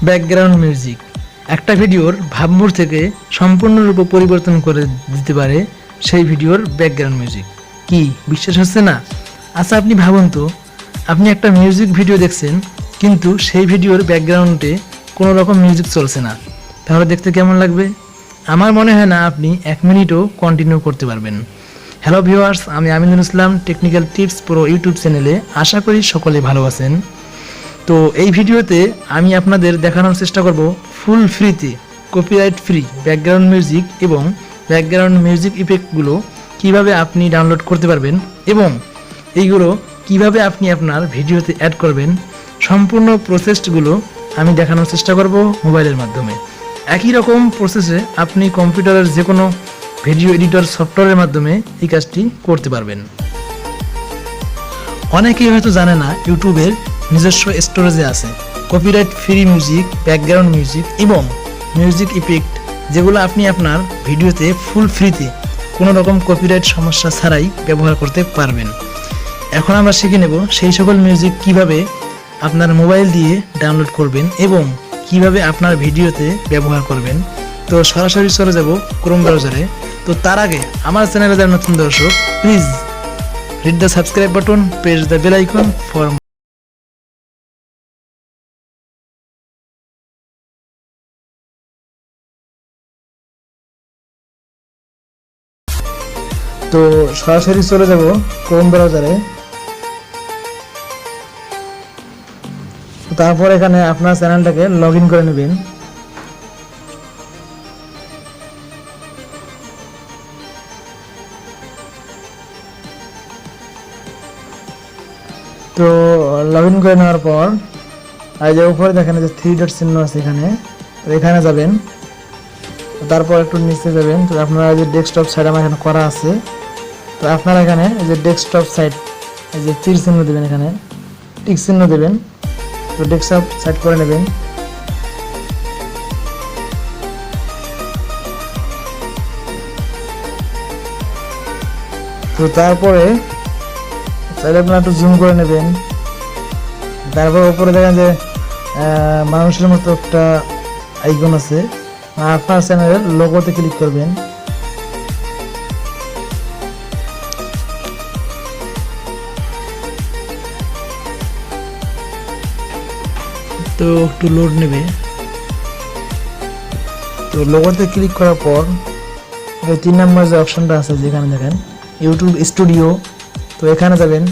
Background music একটা ভিডিওর ভাবমূর্তি থেকে সম্পূর্ণরূপে পরিবর্তন করে দিতে পারে সেই ভিডিওর ব্যাকগ্রাউন্ড মিউজিক। কি বিশ্বাস হচ্ছে না? আচ্ছা আপনি ভাবুন তো, আপনি একটা মিউজিক ভিডিও দেখছেন কিন্তু সেই ভিডিওর ব্যাকগ্রাউন্ডে কোনো রকম মিউজিক চলছে না, তাহলে দেখতে কেমন লাগবে? আমার মনে হয় না আপনি 1 মিনিটও কন্টিনিউ করতে পারবেন। হ্যালো ভিউয়ার্স, আমি Aminul Islam, technical tips pro YouTube চ্যানেলে। আশা করি সকলে ভালো আছেন। তো এই ভিডিওতে আমি আপনাদের দেখানোর চেষ্টা করব ফুল ফ্রিতে কপিরাইট ফ্রি ব্যাকগ্রাউন্ড মিউজিক এবং ব্যাকগ্রাউন্ড মিউজিক ইফেক্টগুলো কিভাবে আপনি ডাউনলোড করতে পারবেন এবং এইগুলো কিভাবে আপনি আপনার ভিডিওতে অ্যাড করবেন। সম্পূর্ণ প্রসেসগুলো আমি দেখানোর চেষ্টা করব মোবাইলের মাধ্যমে। একই রকম প্রসেসে আপনি কম্পিউটারের যে কোনো ভিডিও এডিটর সফটওয়্যারের মাধ্যমে এই কাজটি করতে পারবেন। অনেকেই হয়তো জানে না ইউটিউবের নিজস্ব স্টোরেজে আছে copyright free music, background music এবং মিউজিক ইফেক্ট, যেগুলো আপনি আপনার ভিডিওতে ফুল ফ্রিতে কোনো রকম কপিরাইট সমস্যা ছাড়াই ব্যবহার করতে পারবেন। এখন আমরা শিখে নেব সেই সকল মিউজিক কিভাবে আপনার মোবাইল দিয়ে ডাউনলোড করবেন এবং কিভাবে আপনার ভিডিওতে ব্যবহার করবেন। তো সরাসরি চলে যাব ক্রোম ব্রাউজারে। তো তার আগে আমার চ্যানেলে যারা নতুন দর্শক, please hit the subscribe button, press the bell icon for তো সরাসরি চলে যাব ক্রোম ব্রাউজারে। তারপর এখানে আপনার চ্যানেলটাকে লগ ইন করে নেবেন। তো লগ ইন করে নেওয়ার পর এই যে উপরে দেখেন যে 3 ডট চিহ্ন আছে, এখানে যাবেন। তারপর একটু নিচে যাবেন। তো আপনারা যে ডেস্কটপ সাইট আমার এখানে করা আছে, তো আপনারা এখানে এই যে ডেস্কটপ সাইট এই যে তীর চিহ্ন দেবেন, এখানে টিক চিহ্ন দেবেন। তো ডেস্কটপ সাইট করে নেবেন। তো তারপরে চাইলে আপনারা একটু জুম করে নেবেন। তারপর উপরে দেখেন যে মানুষের মতো একটা আইকন আছে, আপনার চ্যানেলের লোগোতে ক্লিক করবেন। তো একটু লোড নেবে। তো লোগোতে ক্লিক করার পর 3 নম্বর যে অপশনটা আছে যেখানে দেখেন ইউটিউব স্টুডিও, তো এখানে যাবেন।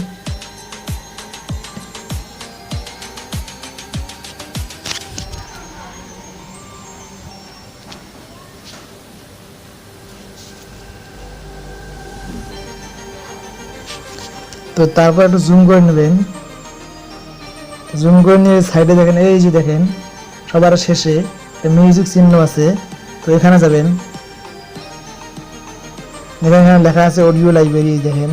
তো তারপর একটু জুম করে নেবেন। জুম করে নিয়ে সাইডে দেখেন এই যে দেখেন সবার শেষে মিউজিক চিহ্ন আছে, তো এখানে যাবেন। এখানে লেখা আছে অডিও লাইব্রেরি, দেখেন।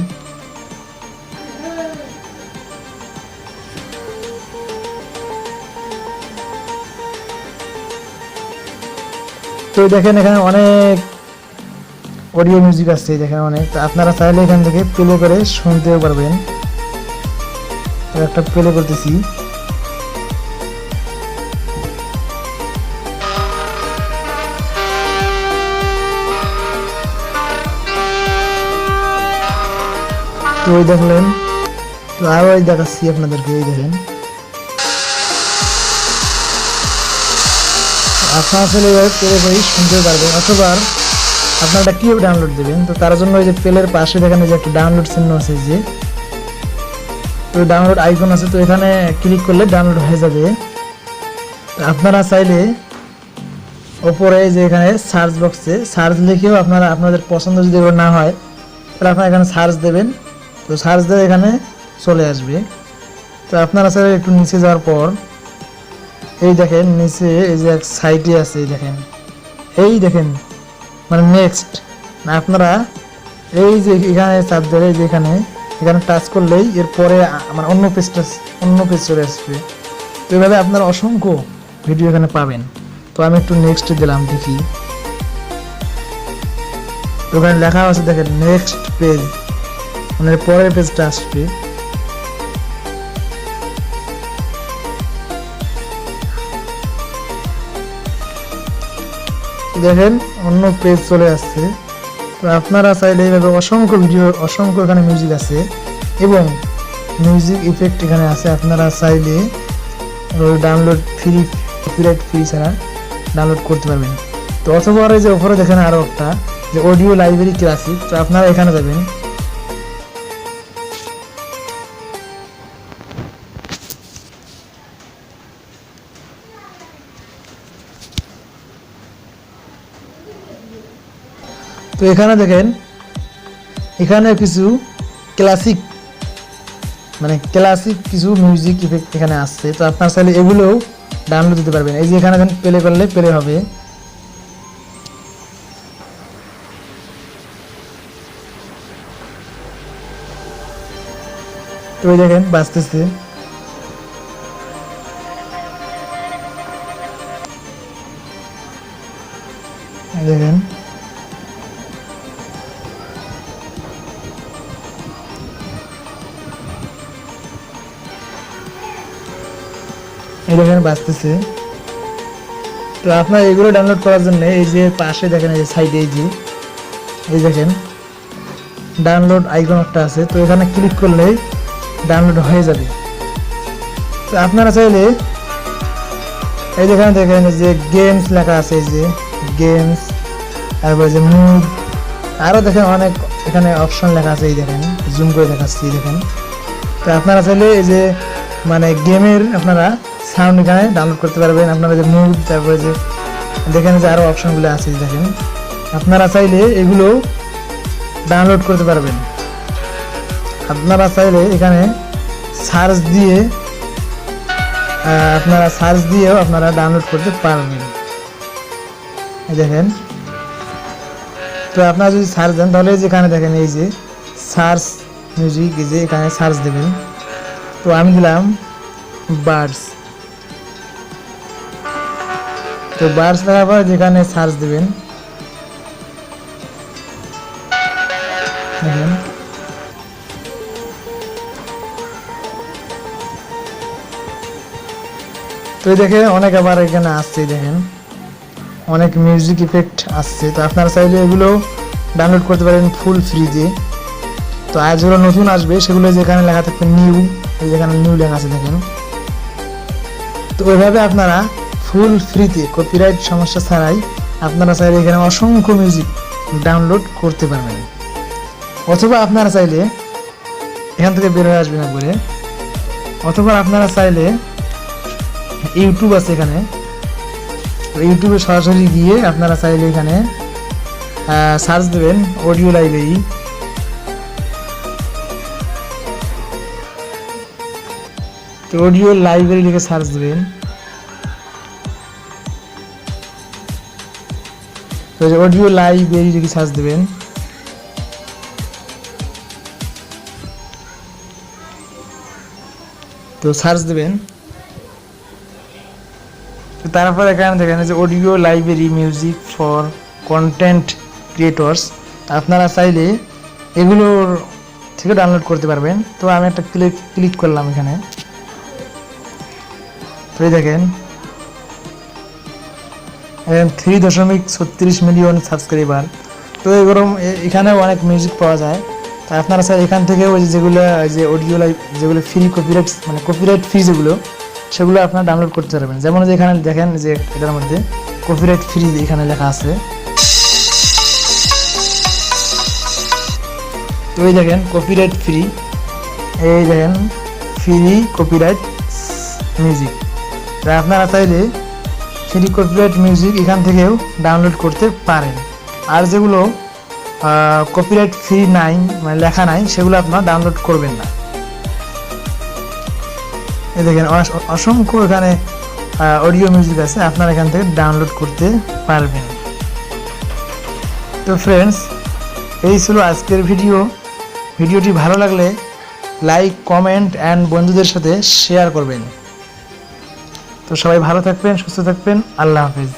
তো দেখেন এখানে অনেক অডিও মিউজিক আছে, দেখেন অনেক। তো আপনারা চাইলে এখান থেকে প্লে করে শুনতেও পারবেন। তো একটা প্লে করতেছি। তো ওই দেখলেন। তো আরো দেখাচ্ছি আপনাদেরকে, এই দেখেন। আপনারা চাইলে প্লে করে শুনতে পারবেন, অথবা আপনারা কিভাবে ডাউনলোড দেবেন। তো তার জন্য ওই যে প্লের পাশে দেখেন যে একটা ডাউনলোড চিহ্ন আছে, যে তো ডাউনলোড আইকন আছে, তো এখানে ক্লিক করলে ডাউনলোড হয়ে যাবে। আপনারা চাইলে ওপরে যে এখানে সার্চ বক্সে সার্চ লিখেও আপনারা আপনাদের পছন্দ যদি না হয় তাহলে আপনারা এখানে সার্চ দেবেন। তো সার্চ দিয়ে এখানে চলে আসবে। তো আপনারা চাইলে একটু নিচে যাওয়ার পর এই দেখেন নিচে এই যে এক সাইটে আছে, এই দেখেন মানে নেক্সট। আপনারা এই যে এখানে চাপ ধরে যেখানে এখানে টাচ করলেই এরপরে মানে অন্য পেজ চলে আসবে। তো এইভাবে আপনারা অসংখ্য ভিডিও এখানে পাবেন। তো আমি একটু নেক্সট দিলাম, দেখি। তো ওখানে লেখা আছে দেখেন নেক্সট পেজ, মানে পরের পেজটা আসবে। দেখেন অন্য পেজ চলে আসছে। তো আপনারা চাইলে এইভাবে অসংখ্য ভিডিও, অসংখ্য এখানে মিউজিক আছে এবং মিউজিক ইফেক্ট এখানে আছে। আপনারা চাইলে ডাউনলোড ফ্রি, কপিরাইট ফ্রি ছাড়া ডাউনলোড করতে পারবেন। তো অথবা এই যে ওপরে দেখেন আরও একটা যে অডিও লাইব্রেরি ক্লাসিক, তো আপনারা এখানে যাবেন। তো এখানে দেখেন এখানে কিছু ক্লাসিক ক্লাসিক কিছু মিউজিক ইফেক্ট এখানে আসছে। তো আপনার চাইলে এগুলোও ডাউনলোড দিতে পারবেন। এই যে এখানে প্লে করলে প্লে হবে। তো এই দেখেন বাজতেছে। দেখেন এই দেখেন বাজতেছে। তো আপনার এগুলো ডাউনলোড করার জন্য এই যে পাশে দেখেন এই যে সাইডে এই দেখেন ডাউনলোড আইকন একটা আছে। তো এখানে ক্লিক করলেই ডাউনলোড হয়ে যাবে। তো আপনারা চাইলে এই যেখানে দেখেন যে গেমস লেখা আছে, এই যে গেমস, তারপরে যে মুভ, আরও দেখেন অনেক এখানে অপশন লেখা আছে। এই দেখেন জুম করে দেখাচ্ছি, দেখেন। তো আপনারা চাইলে এই যে গেমের আপনারা সাউন্ড এখানে ডাউনলোড করতে পারবেন। আপনারা যে মুভ, তারপরে যে দেখেন যে আরও অপশনগুলো আছে, দেখেন আপনারা চাইলে এগুলো ডাউনলোড করতে পারবেন। আপনারা চাইলে এখানে সার্চ দিয়ে দিয়েও আপনারা ডাউনলোড করতে পারবেন। দেখেন তো আপনারা যদি সার্চ দেন তাহলে যেখানে দেখেন এই যে সার্চ মিউজিক, এই যে এখানে সার্চ দেবেন। তো আমি দিলাম বার্ডস। তো বার্ডস লেখার পর যেখানে সার্চ দেবেন, দেখেন তো দেখে অনেক আবার এখানে আসছে, দেখেন অনেক মিউজিক ইফেক্ট আসছে। তো আপনারা চাইলে এগুলো ডাউনলোড করতে পারেন ফুল ফ্রিতে। তো আজ যেগুলো নতুন আসবে সেগুলো যেখানে লেখা থাকবে নিউ, এই যেখানে নিউ লেখা আছে দেখেন। তো ওইভাবে আপনারা ফুল ফ্রিতে কপিরাইট সমস্যা ছাড়াই আপনারা চাইলে এখানে অসংখ্য মিউজিক ডাউনলোড করতে পারবেন। অথবা আপনারা চাইলে এখান থেকে বের হয়ে আসবেন একবারে, অথবা আপনারা চাইলে ইউটিউব আছে এখানে, ইউটিউবে সরাসরি গিয়ে আপনারা চাইলে এখানে সার্চ দেবেন অডিও লাইব্রেরি। তো অডিও লাইব্রেরি লিখে সার্চ দেবেন। তো অডিও লাইব্রেরি লিখে সার্চ দেবেন। তো সার্চ দেবেন। তারপর এখানে দেখেন যে audio library music for content creators. আপনারা চাইলে এগুলোর থেকে ডাউনলোড করতে পারবেন। তো আমি একটা ক্লিক করলাম এখানে। তো এই দেখেন 3.36 মিলিয়ন সাবস্ক্রাইবার। তো এখানে অনেক মিউজিক পাওয়া যায়। তো আপনারা স্যার এখান থেকে ওই যেগুলো যে অডিও যেগুলো ফ্রি কপিরাইট কপিরাইট ফ্রি সেগুলো আপনারা ডাউনলোড করতে পারবেন। যেমন যে এখানে দেখেন যে এটার মধ্যে কপিরাইট ফ্রি এখানে লেখা আছে। তো এই দেখেন কপিরাইট ফ্রি, এই দেখেন ফ্রি কপিরাইট মিউজিক। তাই আপনারা চাইলে ফ্রি কপিরাইট মিউজিক এখান থেকেও ডাউনলোড করতে পারেন। আর যেগুলো কপিরাইট ফ্রি নাই লেখা নাই সেগুলো আপনারা ডাউনলোড করবেন না। এই দেখেন অসংখ্য এখানে অডিও মিউজিক আছে, আপনারা এখান থেকে ডাউনলোড করতে পারবেন। তো ফ্রেন্ডস, এই ছিল আজকের ভিডিওটি ভালো লাগলে লাইক, কমেন্ট অ্যান্ড বন্ধুদের সাথে শেয়ার করবেন। তো সবাই ভালো থাকবেন, সুস্থ থাকবেন। আল্লাহ হাফেজ।